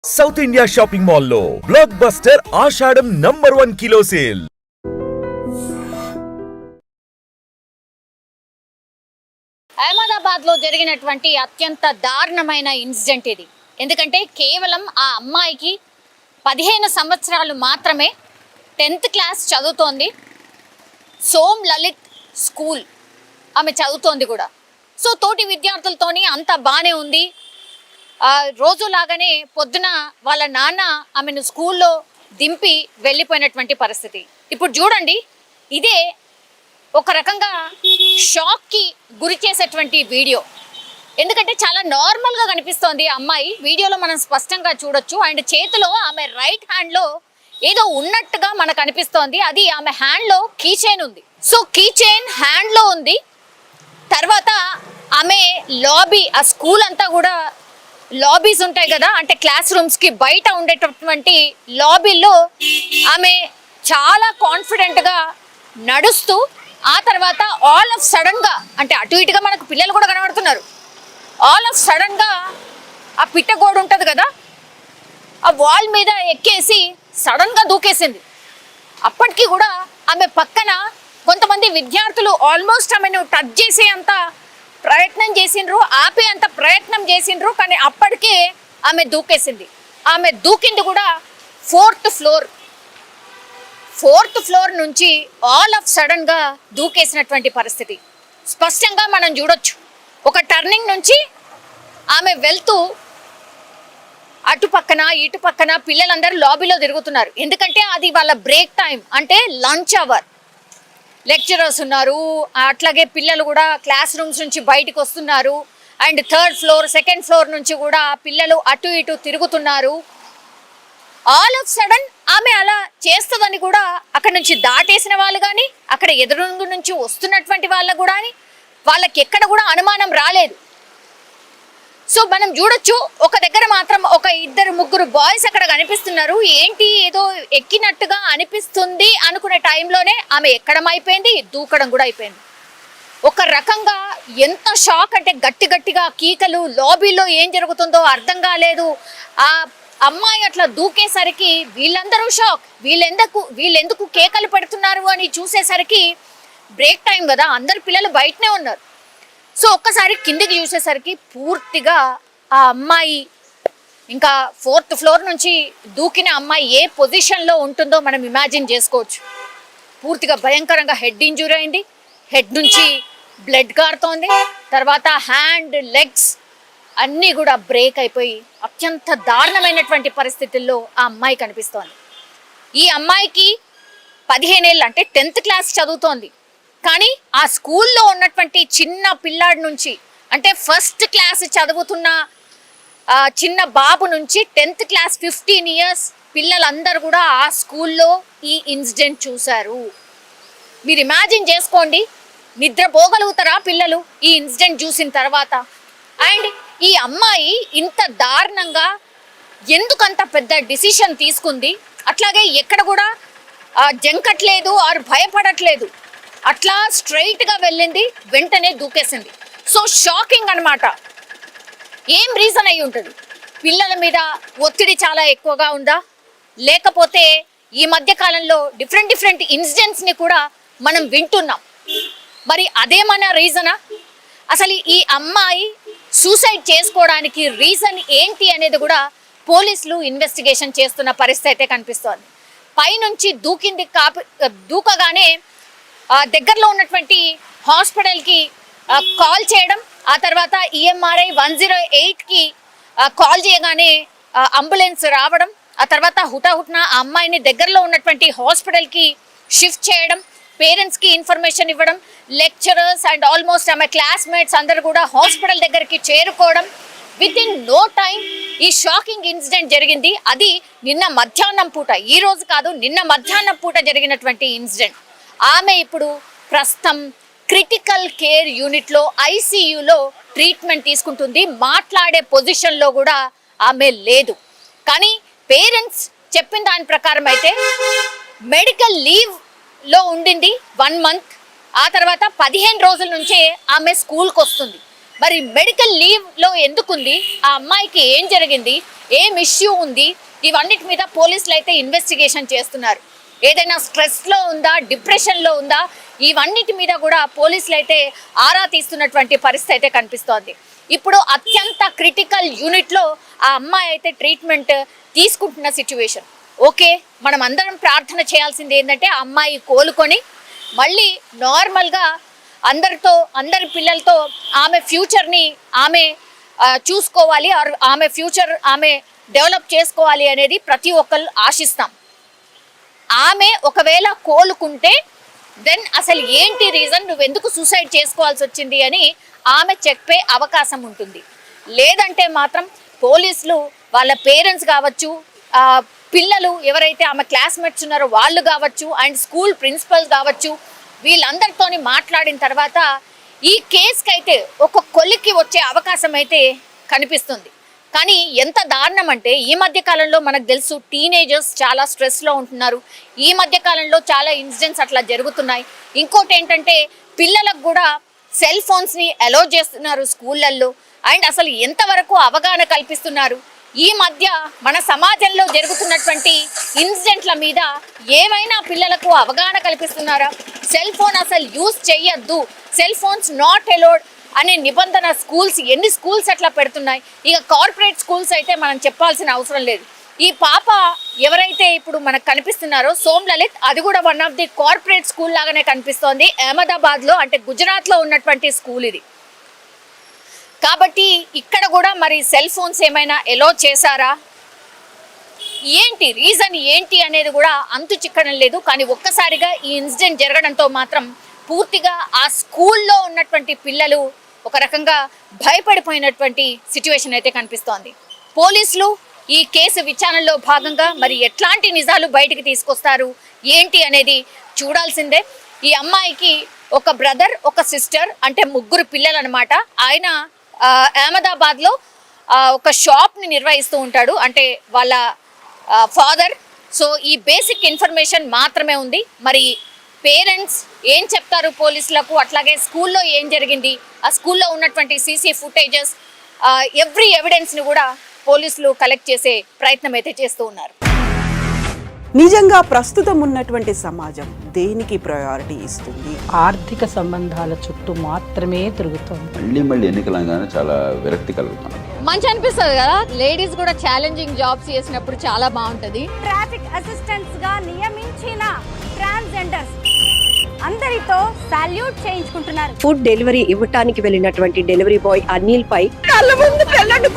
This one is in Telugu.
సౌత్ ఇండియా షాపింగ్ మాల్ లో బ్లాక్ బస్టర్ ఆషాఢం #1 కిలో సేల్. అహ్మదాబాద్ లో జరిగినటువంటి అత్యంత దారుణమైన ఇన్సిడెంట్ ఇది. ఎందుకంటే కేవలం ఆ అమ్మాయికి 15 సంవత్సరాలు మాత్రమే, 10th క్లాస్ చదువుతోంది. సోమ్ లలిత్ స్కూల్ ఆమె చదువుతోంది కూడా. సో తోటి విద్యార్థులతోని అంతా బాగానే ఉంది. రోజులాగానే పొద్దున వాళ్ళ నాన్న ఆమెను స్కూల్లో దింపి వెళ్ళిపోయినటువంటి పరిస్థితి. ఇప్పుడు చూడండి, ఇదే ఒక రకంగా షాక్కి గురి చేసేటువంటి వీడియో. ఎందుకంటే చాలా నార్మల్గా కనిపిస్తోంది అమ్మాయి. వీడియోలో మనం స్పష్టంగా చూడొచ్చు. అండ్ చేతిలో ఆమె రైట్ హ్యాండ్లో ఏదో ఉన్నట్టుగా మనకు అనిపిస్తోంది. అది ఆమె హ్యాండ్లో కీ చైన్ ఉంది. సో కీ చైన్ హ్యాండ్లో ఉంది. తర్వాత ఆమె లాబీ, ఆ స్కూల్ అంతా కూడా లాబీస్ ఉంటాయి కదా, అంటే క్లాస్ రూమ్స్కి బయట ఉండేటటువంటి లాబీలో ఆమె చాలా కాన్ఫిడెంట్గా నడుస్తూ, ఆ తర్వాత ఆల్ ఆఫ్ సడన్గా, అంటే అటు ఇటుగా మనకు పిల్లలు కూడా కనబడుతున్నారు, ఆల్ ఆఫ్ సడన్గా ఆ పిట్టగోడు ఉంటుంది కదా, ఆ వాల్ మీద ఎక్కేసి సడన్గా దూకేసింది. అప్పటికి కూడా ఆమె పక్కన కొంతమంది విద్యార్థులు ఆల్మోస్ట్ ఆమెను టచ్ చేసే అంత ప్రయత్నం చేసిండ్రు, ఆపే అంత ప్రయత్నం చేసిండ్రు. కానీ అప్పటికే ఆమె దూకేసింది. ఆమె దూకింది కూడా 4th ఫ్లోర్ నుంచి ఆల్ ఆఫ్ సడన్గా దూకేసినటువంటి పరిస్థితి స్పష్టంగా మనం చూడొచ్చు. ఒక టర్నింగ్ నుంచి ఆమె వెళ్తూ అటు పక్కన ఇటు పక్కన పిల్లలందరూ లాబీలో తిరుగుతున్నారు. ఎందుకంటే అది వాళ్ళ బ్రేక్ టైం, అంటే లంచ్ అవర్. లెక్చరర్స్ ఉన్నారు, అట్లాగే పిల్లలు కూడా క్లాస్ రూమ్స్ నుంచి బయటకు వస్తున్నారు. And 3rd floor 2nd floor నుంచి కూడా పిల్లలు అటు ఇటు తిరుగుతున్నారు. ఆల్ ఆఫ్ సడన్ ఆమె అలా చేస్తుందని కూడా అక్కడ నుంచి దాటేసిన వాళ్ళు కానీ, అక్కడ ఎదురు నుంచి వస్తున్నటువంటి వాళ్ళకు కూడా వాళ్ళకి ఎక్కడ కూడా అనుమానం రాలేదు. సో మనం చూడొచ్చు, ఒక దగ్గర మాత్రం ఒక 2-3 బాయ్స్ అక్కడ కనిపిస్తున్నారు. ఏంటి ఏదో ఎక్కినట్టుగా అనిపిస్తుంది అనుకునే టైంలోనే ఆమె ఎక్కడం అయిపోయింది, దూకడం కూడా అయిపోయింది. ఒక రకంగా ఎంత షాక్ అంటే గట్టిగా కీకలు, లాబీలో ఏం జరుగుతుందో అర్థం కాలేదు. ఆ అమ్మాయి అట్లా దూకేసరికి వీళ్ళందరూ షాక్. వీళ్ళెందుకు కేకలు పెడుతున్నారు అని చూసేసరికి బ్రేక్ టైం కదా, అందరు పిల్లలు బయటనే ఉన్నారు. సో ఒక్కసారి కిందికి చూసేసరికి పూర్తిగా ఆ అమ్మాయి, ఇంకా 4th ఫ్లోర్ నుంచి దూకిన అమ్మాయి ఏ పొజిషన్లో ఉంటుందో మనం ఇమాజిన్ చేసుకోవచ్చు. పూర్తిగా భయంకరంగా హెడ్ ఇంజూరీ అయింది. హెడ్ నుంచి బ్లడ్ కారుతోంది. తర్వాత హ్యాండ్, లెగ్స్ అన్నీ కూడా బ్రేక్ అయిపోయి అత్యంత దారుణమైనటువంటి పరిస్థితుల్లో ఆ అమ్మాయి కనిపిస్తోంది. ఈ అమ్మాయికి 15 ఏళ్ళు, అంటే 10th క్లాస్ చదువుతోంది. కానీ ఆ స్కూల్లో ఉన్నటువంటి చిన్న పిల్లాడి నుంచి, అంటే 1st క్లాస్ చదువుతున్న చిన్న బాబు నుంచి 10th క్లాస్ 15 ఇయర్స్ పిల్లలందరూ కూడా ఆ స్కూల్లో ఈ ఇన్సిడెంట్ చూశారు. మీరు ఇమాజిన్ చేసుకోండి, నిద్రపోగలుగుతారా పిల్లలు ఈ ఇన్సిడెంట్ చూసిన తర్వాత? అండ్ ఈ అమ్మాయి ఇంత దారుణంగా ఎందుకంత పెద్ద డిసిషన్ తీసుకుంది? అట్లాగే ఎక్కడ కూడా జంకట్లేదు ఆరు భయపడట్లేదు, అట్లా స్ట్రైట్గా వెళ్ళింది, వెంటనే దూకేసింది. సో షాకింగ్ అనమాట. ఏం రీజన్ అయి ఉంటుంది? పిల్లల మీద ఒత్తిడి చాలా ఎక్కువగా ఉందా, లేకపోతే ఈ మధ్య కాలంలో డిఫరెంట్ ఇన్సిడెంట్స్ని కూడా మనం వింటున్నాం. మరి అదేమన్నా రీజనా? అసలు ఈ అమ్మాయి సూసైడ్ చేసుకోవడానికి రీజన్ ఏంటి అనేది కూడా పోలీసులు ఇన్వెస్టిగేషన్ చేస్తున్న పరిస్థితి అయితే కనిపిస్తోంది. పైనుంచి దూకగానే దగ్గరలో ఉన్నటువంటి హాస్పిటల్కి కాల్ చేయడం, ఆ తర్వాత EMRI 108కి కాల్ చేయగానే అంబులెన్స్ రావడం, ఆ తర్వాత హుటాహుటిన ఆ అమ్మాయిని దగ్గరలో ఉన్నటువంటి హాస్పిటల్కి షిఫ్ట్ చేయడం, పేరెంట్స్కి ఇన్ఫర్మేషన్ ఇవ్వడం, లెక్చరర్స్ అండ్ ఆల్మోస్ట్ ఆమె క్లాస్మేట్స్ అందరు కూడా హాస్పిటల్ దగ్గరికి చేరుకోవడం. విత్ ఇన్ నో టైం ఈ షాకింగ్ ఇన్సిడెంట్ జరిగింది. అది నిన్న మధ్యాహ్నం పూట, ఈ రోజు కాదు, నిన్న మధ్యాహ్నం పూట జరిగినటువంటి ఇన్సిడెంట్. ఆమె ఇప్పుడు ప్రస్తుతం క్రిటికల్ కేర్ యూనిట్లో ICUలో ట్రీట్మెంట్ తీసుకుంటుంది. మాట్లాడే పొజిషన్లో కూడా ఆమె లేదు. కానీ పేరెంట్స్ చెప్పిన దాని ప్రకారం అయితే మెడికల్ లీవ్లో ఉండింది 1 month. ఆ తర్వాత 15 రోజుల నుంచే ఆమె స్కూల్కి వస్తుంది. మరి మెడికల్ లీవ్ లో ఎందుకుంది, ఆ అమ్మాయికి ఏం జరిగింది, ఏం ఇష్యూ ఉంది, ఇవన్నిటి మీద పోలీసులు అయితే ఇన్వెస్టిగేషన్ చేస్తున్నారు. ఏదైనా స్ట్రెస్లో ఉందా, డిప్రెషన్లో ఉందా, ఇవన్నిటి మీద కూడా పోలీసులు అయితే ఆరా తీస్తున్నటువంటి పరిస్థితి అయితే కనిపిస్తోంది. ఇప్పుడు అత్యంత క్రిటికల్ యూనిట్లో ఆ అమ్మాయి అయితే ట్రీట్మెంట్ తీసుకుంటున్న సిచ్యువేషన్. ఓకే, మనం అందరం ప్రార్థన చేయాల్సింది ఏంటంటే ఆ అమ్మాయి కోలుకొని మళ్ళీ నార్మల్గా అందరి పిల్లలతో ఆమె ఫ్యూచర్ని ఆమె చూసుకోవాలి, ఆమె ఫ్యూచర్ ఆమె డెవలప్ చేసుకోవాలి అనేది ప్రతి ఒక్కరు ఆశిస్తాం. ఆమె ఒకవేళ కోలుకుంటే దెన్ అసలు ఏంటి రీజన్, నువ్వెందుకు సూసైడ్ చేసుకోవాల్సి వచ్చింది అని ఆమె చెప్పే అవకాశం ఉంటుంది. లేదంటే మాత్రం పోలీసులు వాళ్ళ పేరెంట్స్ కావచ్చు, పిల్లలు ఎవరైతే ఆమె క్లాస్మేట్స్ ఉన్నారో వాళ్ళు కావచ్చు, అండ్ స్కూల్ ప్రిన్సిపల్స్ కావచ్చు, వీళ్ళందరితోని మాట్లాడిన తర్వాత ఈ కేసుకి అయితే ఒక కొలిక్కి వచ్చే అవకాశం అయితే కనిపిస్తుంది. కానీ ఎంత దారుణం అంటే ఈ మధ్య కాలంలో మనకు తెలుసు టీనేజర్స్ చాలా స్ట్రెస్లో ఉంటున్నారు. ఈ మధ్య కాలంలో చాలా ఇన్సిడెంట్స్ అట్లా జరుగుతున్నాయి. ఇంకోటి ఏంటంటే పిల్లలకు కూడా సెల్ ఫోన్స్ని అలో చేస్తున్నారు స్కూళ్ళల్లో. అండ్ అసలు ఎంతవరకు అవగాహన కల్పిస్తున్నారు, ఈ మధ్య మన సమాజంలో జరుగుతున్నటువంటి ఇన్సిడెంట్ల మీద ఏమైనా పిల్లలకు అవగాహన కల్పిస్తున్నారా? సెల్ ఫోన్ అసలు యూజ్ చేయొద్దు, సెల్ ఫోన్స్ నాట్ అలౌడ్ అనే నిబంధన ఎన్ని స్కూల్స్ అట్లా పెడుతున్నాయి. ఇక కార్పొరేట్ స్కూల్స్ అయితే మనం చెప్పాల్సిన అవసరం లేదు. ఈ పాప ఎవరైతే ఇప్పుడు మనకు కనిపిస్తున్నారో సోమ్లలిత్, అది కూడా one of the corporate school లాగానే కనిపిస్తోంది. అహ్మదాబాద్లో అంటే గుజరాత్లో ఉన్నటువంటి స్కూల్ ఇది. కాబట్టి ఇక్కడ కూడా మరి సెల్ ఫోన్స్ ఏమైనా ఎలో చేశారా, ఏంటి రీజన్ ఏంటి అనేది కూడా అంతు చిక్కడం లేదు. కానీ ఒక్కసారిగా ఈ ఇన్సిడెంట్ జరగడంతో మాత్రం పూర్తిగా ఆ స్కూల్లో ఉన్నటువంటి పిల్లలు ఒక రకంగా భయపడిపోయినటువంటి సిచ్యువేషన్ అయితే కనిపిస్తోంది. పోలీసులు ఈ కేసు విచారణలో భాగంగా మరి ఎట్లాంటి నిజాలు బయటికి తీసుకొస్తారు ఏంటి అనేది చూడాల్సిందే. ఈ అమ్మాయికి ఒక బ్రదర్, ఒక సిస్టర్, అంటే 3 పిల్లలు అనమాట. ఆయన అహ్మదాబాద్లో ఒక షాప్ని నిర్వహిస్తూ ఉంటాడు, అంటే వాళ్ళ ఫాదర్. సో ఈ బేసిక్ ఇన్ఫర్మేషన్ మాత్రమే ఉంది. మరి పేరెంట్స్ ఏం చెప్తారు పోలీసులకు, అట్లాగే స్కూల్లో ఏం జరిగింది, ఆ స్కూల్లో ఉన్నటువంటి సీసీ ఫుటేజెస్, ఎవ్రీ ఎవిడెన్స్ని కూడా పోలీసులు కలెక్ట్ చేసే ప్రయత్నం అయితే చేస్తూ ఉన్నారు. నిజంగా ప్రస్తుతం ఉన్నటువంటి సమాజం దేనికి ప్రయారిటీ ఇస్తుంది? ఆర్థిక సంబంధాల చుట్టూ మాత్రమే తిరుగుతుంది. మళ్ళీ ఎన్నికలంగానే చాలా విరక్తి కలుగుతాను. మంచి అనిపిస్తుంది కదా, లేడీస్ కూడా ఛాలెంజింగ్ జాబ్స్ చేసినప్పుడు చాలా బాగుంటది. ట్రాఫిక్ అసిస్టెంట్స్ గా నియమించిన ట్రాన్స్జెండర్స్ అందరితో సాల్యూట్ చేయించుకుంటున్నారు. ఫుడ్ డెలివరీ ఇవ్వటానికి వెళ్ళినటువంటి డెలివరీ బాయ్ అనిల్ పై కళ్ళ ముందు పెళ్ళండి